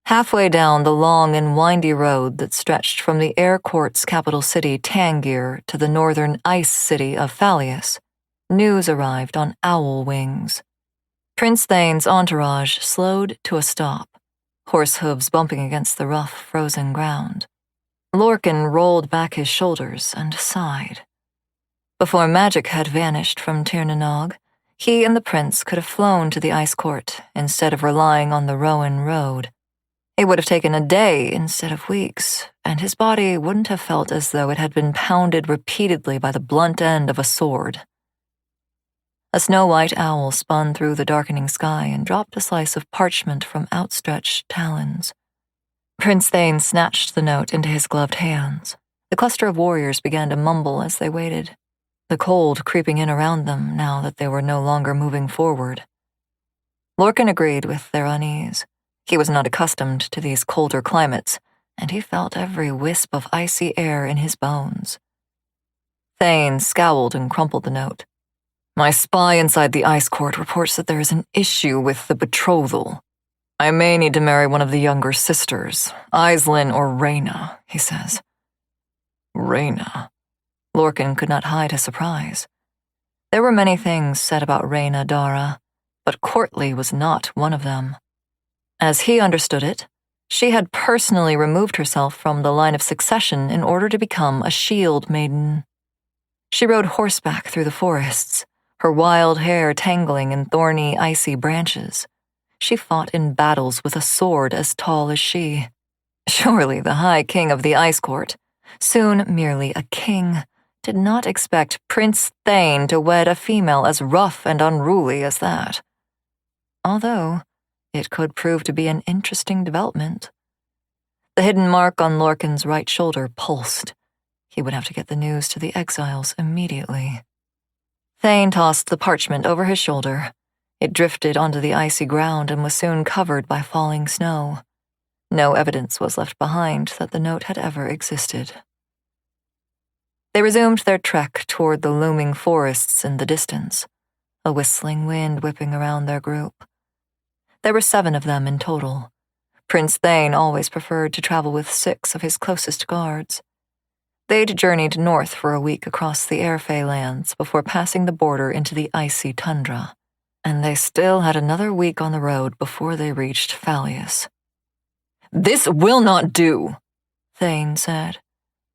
Halfway down the long and windy road that stretched from the Air Court's capital city, Tangier, to the northern ice city of Phalius, news arrived on owl wings. Prince Thane's entourage slowed to a stop, horse hooves bumping against the rough, frozen ground. Lorcan rolled back his shoulders and sighed. Before magic had vanished from Tir na Nog, he and the prince could have flown to the ice court instead of relying on the Rowan road. It would have taken a day instead of weeks, and his body wouldn't have felt as though it had been pounded repeatedly by the blunt end of a sword. A snow-white owl spun through the darkening sky and dropped a slice of parchment from outstretched talons. Prince Thane snatched the note into his gloved hands. The cluster of warriors began to mumble as they waited, the cold creeping in around them now that they were no longer moving forward. Lorcan agreed with their unease. He was not accustomed to these colder climates, and he felt every wisp of icy air in his bones. Thane scowled and crumpled the note. My spy inside the ice court reports that there is an issue with the betrothal. I may need to marry one of the younger sisters, Aislinn or Rhaena, he says. Rhaena. Lorcan could not hide his surprise. There were many things said about Rhaena Dara, but courtly was not one of them. As he understood it, she had personally removed herself from the line of succession in order to become a shield maiden. She rode horseback through the forests, her wild hair tangling in thorny, icy branches. She fought in battles with a sword as tall as she. Surely the High King of the Ice Court, soon merely a king, did not expect Prince Thane to wed a female as rough and unruly as that. Although it could prove to be an interesting development. The hidden mark on Lorcan's right shoulder pulsed. He would have to get the news to the exiles immediately. Thane tossed the parchment over his shoulder. It drifted onto the icy ground and was soon covered by falling snow. No evidence was left behind that the note had ever existed. They resumed their trek toward the looming forests in the distance, a whistling wind whipping around their group. There were 7 of them in total. Prince Thane always preferred to travel with 6 of his closest guards. They'd journeyed north for a week across the Airfey lands before passing the border into the icy tundra, and they still had another week on the road before they reached Phalius. This will not do, Thane said.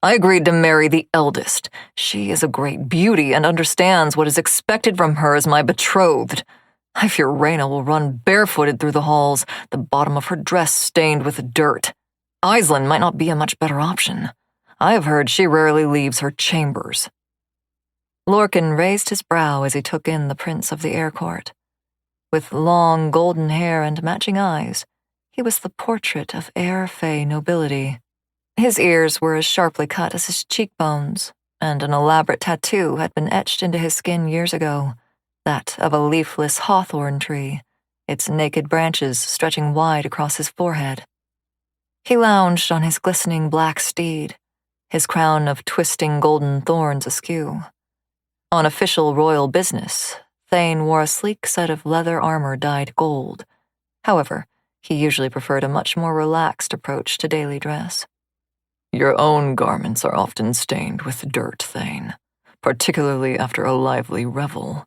I agreed to marry the eldest. She is a great beauty and understands what is expected from her as my betrothed. I fear Rhaena will run barefooted through the halls, the bottom of her dress stained with dirt. Aislinn might not be a much better option. I have heard she rarely leaves her chambers. Lorcan raised his brow as he took in the prince of the Air Court. With long golden hair and matching eyes, he was the portrait of Airfey nobility. His ears were as sharply cut as his cheekbones, and an elaborate tattoo had been etched into his skin years ago, that of a leafless hawthorn tree, its naked branches stretching wide across his forehead. He lounged on his glistening black steed, his crown of twisting golden thorns askew. On official royal business, Thane wore a sleek set of leather armor dyed gold. However, he usually preferred a much more relaxed approach to daily dress. Your own garments are often stained with dirt, Thane, particularly after a lively revel,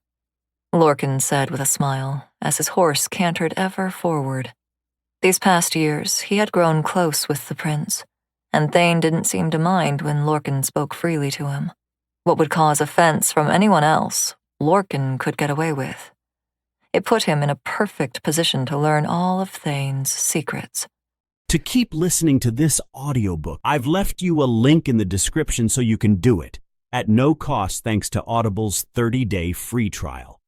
Lorcan said with a smile as his horse cantered ever forward. These past years, he had grown close with the prince, and Thane didn't seem to mind when Lorcan spoke freely to him. What would cause offense from anyone else, Lorcan could get away with. It put him in a perfect position to learn all of Thane's secrets. To keep listening to this audiobook, I've left you a link in the description so you can do it, at no cost thanks to Audible's 30-day free trial.